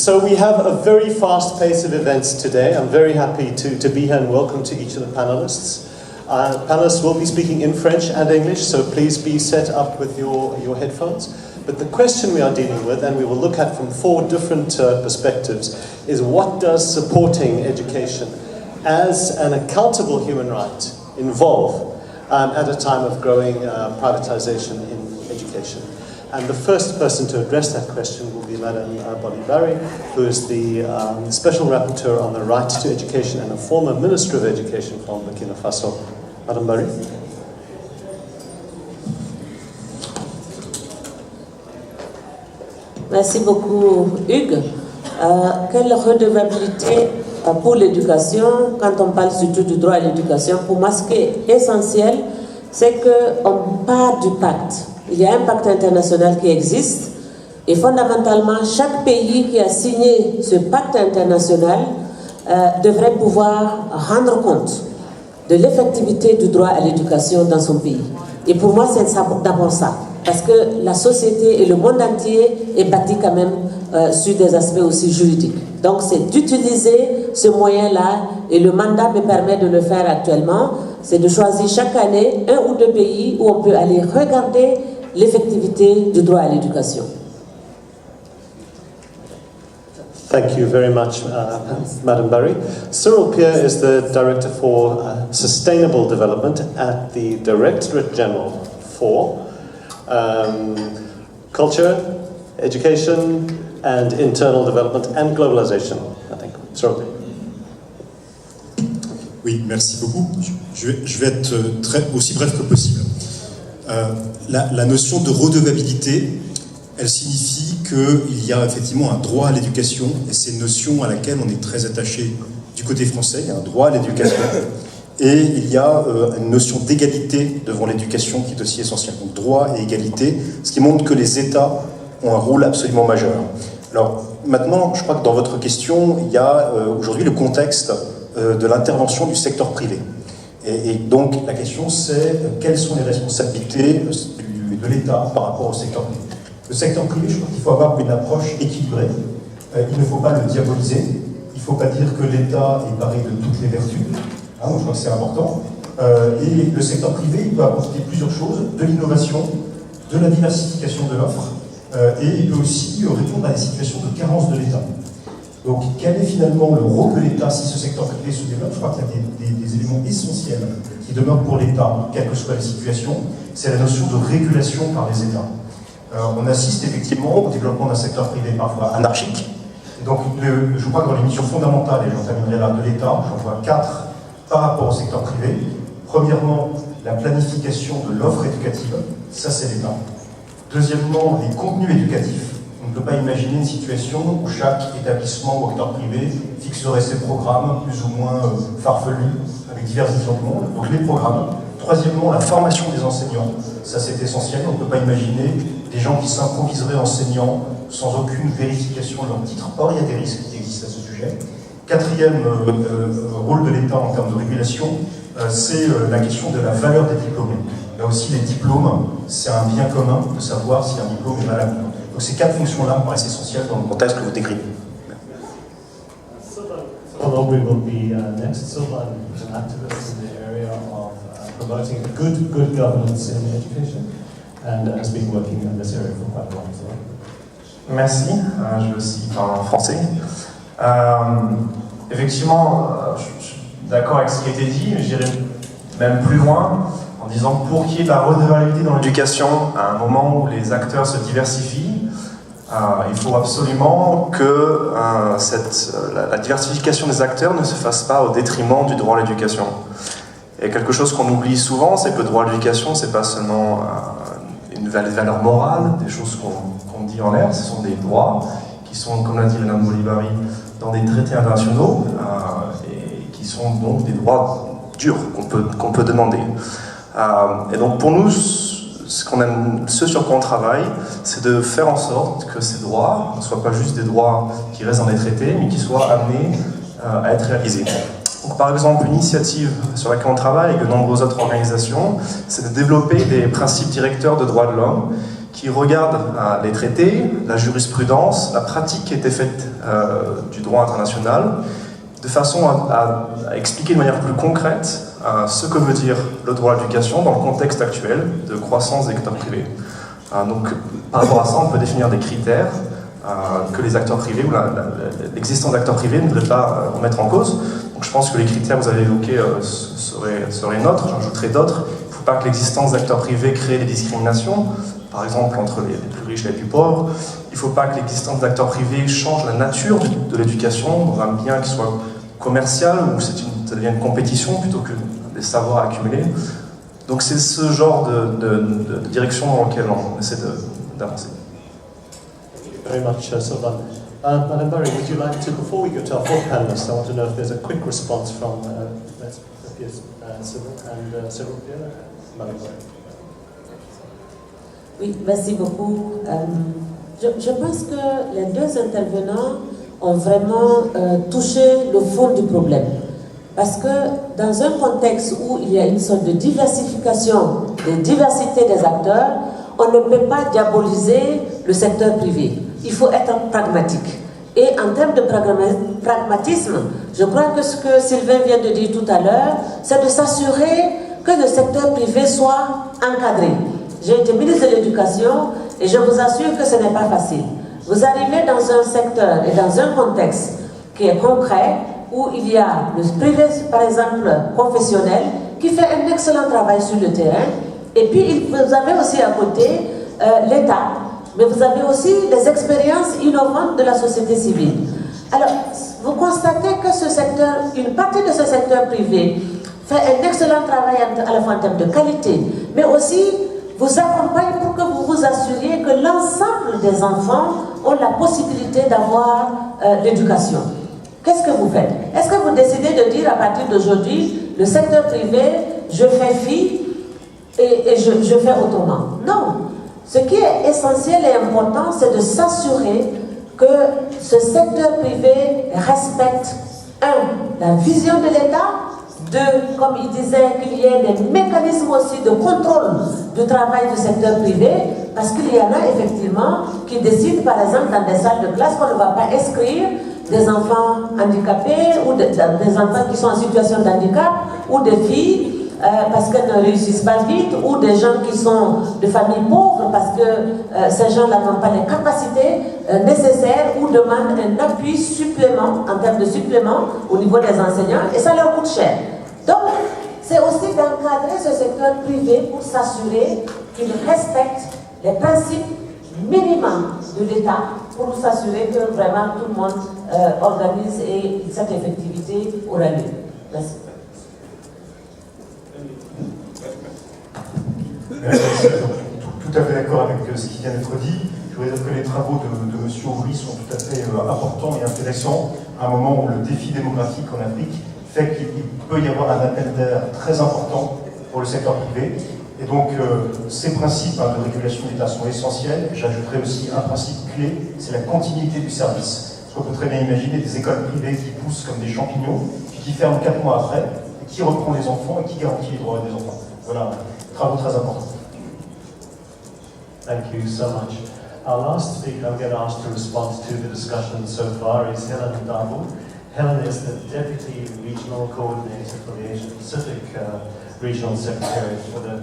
So we have a very fast pace of events today. I'm very happy to be here and welcome to each of the panelists. Panelists will be speaking in French and English, so please be set up with your headphones. But the question we are dealing with, and we will look at from 4 different perspectives, is what does supporting education as an accountable human right involve at a time of growing privatization in education? And the first person to address that question will be Madame Bolly Barry, who is the Special Rapporteur on the Right to Education and a former Minister of Education from Burkina Faso. Madame Barry. Merci beaucoup, Hugues. Quelle redevabilité pour l'éducation, quand on parle surtout du droit à l'éducation? Pour moi, ce qui est essentiel, c'est qu'on part du pacte. Il y a un pacte international qui existe et fondamentalement, chaque pays qui a signé ce pacte international devrait pouvoir rendre compte de l'effectivité du droit à l'éducation dans son pays. Et pour moi, c'est d'abord ça. Parce que la société et le monde entier est bâti quand même sur des aspects aussi juridiques. Donc c'est d'utiliser ce moyen-là, et le mandat me permet de le faire actuellement, c'est de choisir chaque année 1 ou 2 pays où on peut aller regarder l'effectivité du droit à l'éducation. Thank you very much, Madam Barry. Cyril Pierre is the Director for Sustainable Development at the Directorate General for Culture, Education and Internal Development and Globalization, I think. Cyril Pierre. Oui, merci beaucoup. Je vais être aussi bref que possible. La notion de redevabilité, elle signifie qu'il y a effectivement un droit à l'éducation, et c'est une notion à laquelle on est très attaché du côté français. Il y a un droit à l'éducation, et il y a une notion d'égalité devant l'éducation qui est aussi essentielle. Donc droit et égalité, ce qui montre que les États ont un rôle absolument majeur. Alors maintenant, je crois que dans votre question, il y a aujourd'hui le contexte de l'intervention du secteur privé. Et donc la question c'est quelles sont les responsabilités de l'État par rapport au secteur privé. Le secteur privé, je crois qu'il faut avoir une approche équilibrée. Il ne faut pas le diaboliser. Il ne faut pas dire que l'État est paré de toutes les vertus. Donc je crois que c'est important. Et le secteur privé, il peut apporter plusieurs choses, de l'innovation, de la diversification de l'offre, et il peut aussi répondre à des situations de carence de l'État. Donc, quel est finalement le rôle de l'État si ce secteur privé se développe? Je crois qu'il y a des éléments essentiels qui demeurent pour l'État, quelle que soit la situation. C'est la notion de régulation par les États. On assiste effectivement au développement d'un secteur privé parfois anarchique. Et donc, je crois que dans les missions fondamentales, et j'en terminerai là, de l'État, j'en vois 4 par rapport au secteur privé. Premièrement, la planification de l'offre éducative, ça c'est l'État. Deuxièmement, les contenus éducatifs. On ne peut pas imaginer une situation où chaque établissement ou acteur privé fixerait ses programmes plus ou moins farfelus, avec divers visions du monde. Donc les programmes. Troisièmement, la formation des enseignants. Ça c'est essentiel. On ne peut pas imaginer des gens qui s'improviseraient enseignants sans aucune vérification de leur titre. Or, il y a des risques qui existent à ce sujet. Quatrième rôle de l'État en termes de régulation, c'est la question de la valeur des diplômés. Là aussi, les diplômes, c'est un bien commun de savoir si un diplôme est valable. Donc ces 4 fonctions-là me paraissent essentielles dans le contexte que vous décrivez. Solon will be next. Solon is an activist in the area of promoting good governance in education and has been working in this area for quite a long time. Merci, je vais aussi parler en français. Effectivement, je suis d'accord avec ce qui a été dit, mais j'irai même plus loin en disant que pour qu'il y ait de la redevabilité dans l'éducation, à un moment où les acteurs se diversifient, il faut absolument que la diversification des acteurs ne se fasse pas au détriment du droit à l'éducation. Et quelque chose qu'on oublie souvent, c'est que le droit à l'éducation, c'est pas seulement une valeur morale, des choses qu'on dit en l'air, ce sont des droits qui sont, comme l'a dit Madame Bolly Barry, dans des traités internationaux, et qui sont donc des droits durs qu'on peut demander. Et donc pour nous, ce sur quoi on travaille, c'est de faire en sorte que ces droits ne soient pas juste des droits qui restent dans les traités, mais qui soient amenés à être réalisés. Donc, par exemple, une initiative sur laquelle on travaille avec de nombreuses autres organisations, c'est de développer des principes directeurs de droits de l'homme qui regarde les traités, la jurisprudence, la pratique qui était faite du droit international, de façon à expliquer de manière plus concrète ce que veut dire le droit à l'éducation dans le contexte actuel de croissance des acteurs privés. Donc, par rapport à ça, on peut définir des critères que les acteurs privés ou l'existence d'acteurs privés ne devrait pas remettre en cause. Donc, je pense que les critères que vous avez évoqués seraient nôtres, j'en ajouterai d'autres. Il ne faut pas que l'existence d'acteurs privés crée des discriminations, par exemple entre les plus riches et les plus pauvres. Il ne faut pas que l'existence d'acteurs privés change la nature de l'éducation dans un bien qui soit commercial, où ça devient une compétition plutôt que des savoirs accumulés. Donc c'est ce genre de direction dans laquelle on essaie d'avancer. Thank you very much, Sylvain. Madame Barry, would you like to, before we go to our fourth panelist, I want to know if there's a quick response from Cyril and Cyril Pierre. Madame Barry. Oui, merci beaucoup. Je pense que les deux intervenants ont vraiment touché le fond du problème. Parce que dans un contexte où il y a une sorte de diversification, de diversité des acteurs, on ne peut pas diaboliser le secteur privé. Il faut être pragmatique. Et en termes de pragmatisme, je crois que ce que Sylvain vient de dire tout à l'heure, c'est de s'assurer que le secteur privé soit encadré. J'ai été ministre de l'Éducation et je vous assure que ce n'est pas facile. Vous arrivez dans un secteur et dans un contexte qui est concret, où il y a le privé, par exemple, confessionnel, qui fait un excellent travail sur le terrain, et puis vous avez aussi à côté l'État, mais vous avez aussi les expériences innovantes de la société civile. Alors, vous constatez que ce secteur, une partie de ce secteur privé fait un excellent travail à la fois en termes de qualité, mais aussi vous accompagne pour que vous vous assuriez que l'ensemble des enfants ont la possibilité d'avoir l'éducation. Qu'est-ce que vous faites? Est-ce que vous décidez de dire à partir d'aujourd'hui, le secteur privé, je fais fi et je fais autrement? Non. Ce qui est essentiel et important, c'est de s'assurer que ce secteur privé respecte, la vision de l'État, comme il disait, qu'il y ait des mécanismes aussi de contrôle du travail du secteur privé, parce qu'il y en a effectivement qui décident, par exemple, dans des salles de classe, qu'on ne va pas inscrire des enfants handicapés ou des enfants qui sont en situation de handicap ou des filles parce qu'elles ne réussissent pas vite ou des gens qui sont de familles pauvres parce que ces gens-là n'ont pas les capacités nécessaires ou demandent un appui supplément en termes de supplément au niveau des enseignants et ça leur coûte cher. Donc, c'est aussi d'encadrer ce secteur privé pour s'assurer qu'il respecte les principes minimums de l'État pour s'assurer que vraiment tout le monde organise et cette effectivité aura lieu. Merci. Tout à fait d'accord avec ce qui vient d'être dit. Je voudrais dire que les travaux de M. Aubry sont tout à fait importants et intéressants à un moment où le défi démographique en Afrique fait qu'il peut y avoir un appel d'air très important pour le secteur privé. Et donc, ces principes de régulation de l'État sont essentiels. J'ajouterai aussi un principe clé, c'est la continuité du service. Parce qu'on peut très bien imaginer des écoles privées qui poussent comme des champignons, puis qui ferment 4 mois après, et qui reprend les enfants et qui garantit les droits des enfants. Voilà, travaux très importants. Thank you so much. Our last speaker I'm going to ask to respond to the discussion so far is Helen Dabo. Helen is the Deputy Regional Coordinator for the Asia Pacific Regional Secretariat for the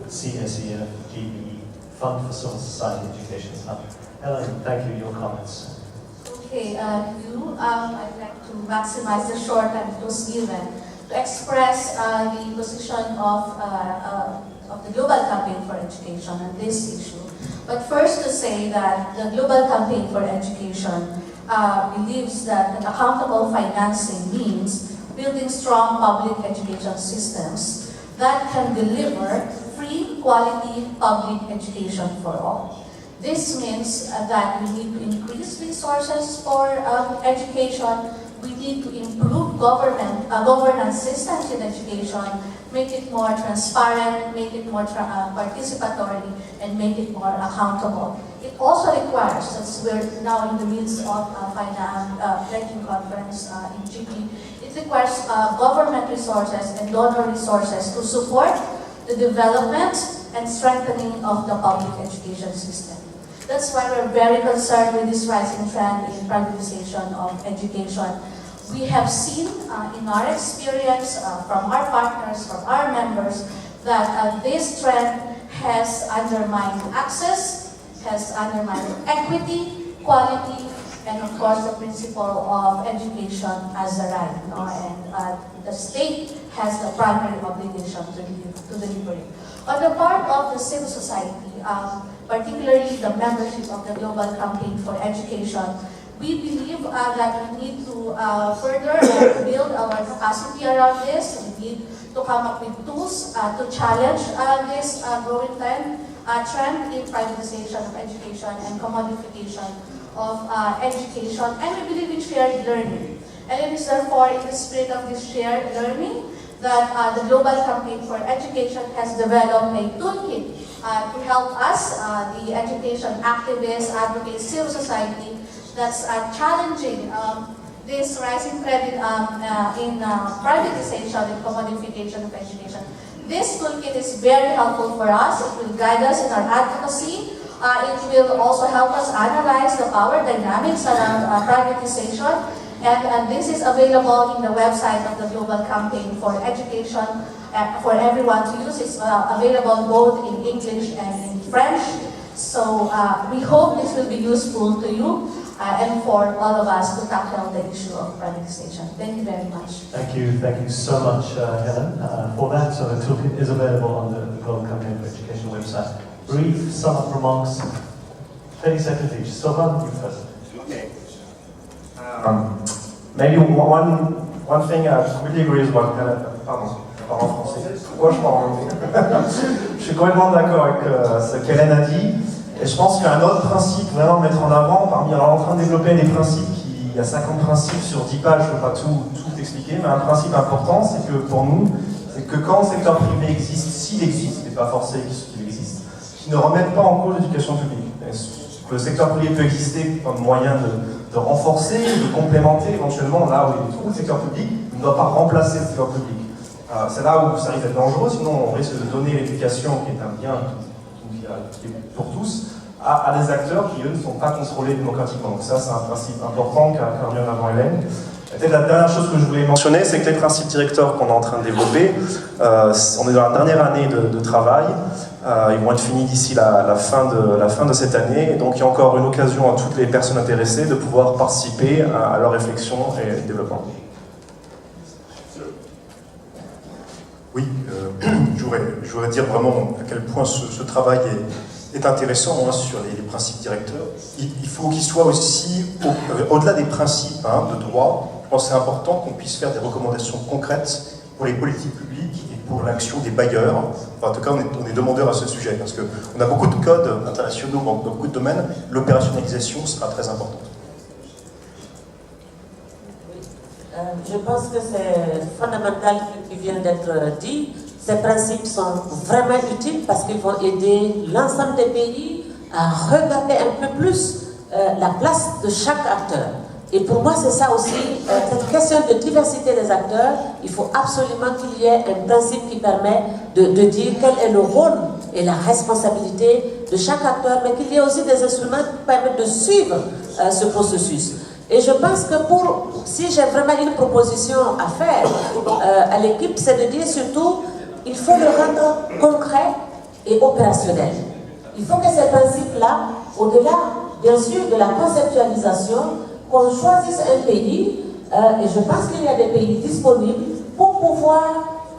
CSEF GBE Fund for Civil Society Education Hub. Helen, thank you. Your comments. Okay, I'd like to maximize the short time that was given to express the position of the Global Campaign for Education on this issue. But first to say that the Global Campaign for Education believes that accountable financing means building strong public education systems that can deliver free, quality public education for all. This means that we need to increase resources for education. We need to improve governance systems in education, make it more transparent, make it more participatory, and make it more accountable. It also requires, since we're now in the midst of a pledging conference in GB, it requires government resources and donor resources to support the development and strengthening of the public education system. That's why we're very concerned with this rising trend in privatization of education. We have seen in our experience from our partners, from our members, that this trend has undermined access, has undermined equity, quality, and of course the principle of education as a right. And the state has the primary obligation to deliver it. On the part of the civil society, particularly the membership of the Global Campaign for Education, we believe that we need to further build our capacity around this. We need to come up with tools to challenge this growing trend in privatization of education and commodification of education. And we believe in shared learning. And it is therefore in the spirit of this shared learning that the Global Campaign for Education has developed a toolkit to help us, the education activists, advocates, civil society, that's challenging this rising trend in privatization and commodification of education. This toolkit is very helpful for us. It will guide us in our advocacy. It will also help us analyze the power dynamics around privatization. And this is available in the website of the Global Campaign for Education for everyone to use. It's available both in English and in French. So we hope this will be useful to you and for all of us to tackle the issue of privatization. Thank you very much. Thank you so much, Helen, for that. So the toolkit is available on the Global Campaign for Education website. Brief sum-up remarks, 30 seconds each. Sylvain, you first. Okay. Maybe one thing I completely agree with what Helen. Pardon, je parle en français. Pourquoi je parle en anglais? Je suis complètement d'accord avec ce qu'Hélène a dit. Et je pense qu'un autre principe vraiment à mettre en avant, alors on est en train de développer des principes, il y a 50 principes sur 10 pages, je ne peux pas tout expliquer, mais un principe important, c'est que pour nous, c'est que quand le secteur privé existe, s'il existe, et pas forcément qu'il existe, qui ne remettent pas en cause l'éducation publique. Le secteur privé peut exister comme moyen de renforcer, de complémenter éventuellement là où il trouve le secteur public, il ne doit pas remplacer le secteur public. C'est là où ça risque d'être dangereux, sinon on risque de donner l'éducation qui est un bien qui est pour tous, à des acteurs qui, eux, ne sont pas contrôlés démocratiquement. Donc ça, c'est un principe important qu'a mis en avant Hélène. Peut-être la dernière chose que je voulais mentionner, c'est que les principes directeurs qu'on est en train de développer, on est dans la dernière année de travail, ils vont être finis d'ici la fin de cette année, et donc il y a encore une occasion à toutes les personnes intéressées de pouvoir participer à leur réflexion et développement. Oui, je voudrais dire vraiment à quel point ce travail est intéressant sur les principes directeurs. Il faut qu'il soit aussi, au-delà des principes de droit, je pense que c'est important qu'on puisse faire des recommandations concrètes pour les politiques publiques et pour l'action des bailleurs. Enfin, en tout cas, on est demandeur à ce sujet, parce qu'on a beaucoup de codes internationaux dans beaucoup de domaines. L'opérationnalisation sera très importante. Je pense que c'est fondamental ce qui vient d'être dit. Ces principes sont vraiment utiles parce qu'ils vont aider l'ensemble des pays à regarder un peu plus la place de chaque acteur. Et pour moi, c'est ça aussi, cette question de diversité des acteurs, il faut absolument qu'il y ait un principe qui permet de dire quel est le rôle et la responsabilité de chaque acteur, mais qu'il y ait aussi des instruments qui permettent de suivre ce processus. Et je pense que si j'ai vraiment une proposition à faire à l'équipe, c'est de dire surtout, il faut le rendre concret et opérationnel. Il faut que ces principes-là, au-delà, bien sûr, de la conceptualisation, qu'on choisisse un pays, et je pense qu'il y a des pays disponibles, pour pouvoir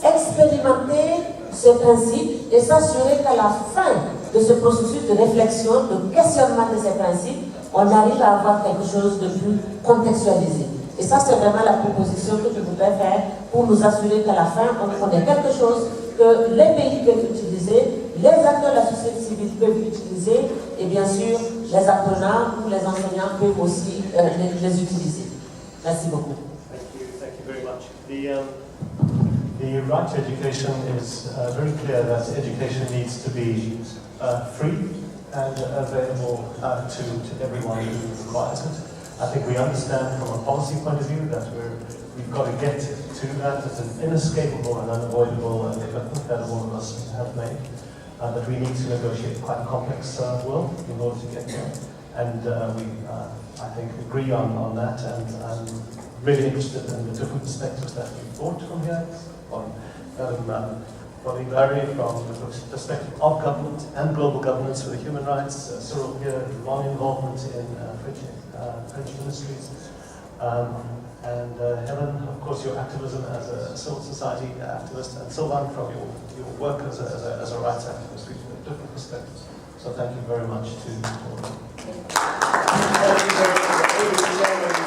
expérimenter ces principes et s'assurer qu'à la fin de ce processus de réflexion, de questionnement de ces principes, on arrive à avoir quelque chose de plus contextualisé. Et ça, c'est vraiment la proposition que je voudrais faire pour nous assurer qu'à la fin, on connaît quelque chose que les pays peuvent utiliser, les acteurs de la société civile peuvent utiliser, et bien sûr, les apprenants ou les enseignants peuvent aussi les utiliser. Merci beaucoup. Thank you very much. The right to education is very clear that education needs to be free and available to everyone who requires it. I think we understand from a policy point of view that we've got to get to that. It's an inescapable and unavoidable commitment that all of us have made. but we need to negotiate quite a complex world in order to get there. And I think, agree on that, and I'm really interested in the different perspectives that we've brought from here, from Larry, from the perspective of government and global governance for the human rights, Cyril here, long involvement in French ministries, and Helen, of course, your activism as a civil society activist, and Sylvain from your work as a rights activist, with different perspectives. So thank you very much to all of you. Thank you very much.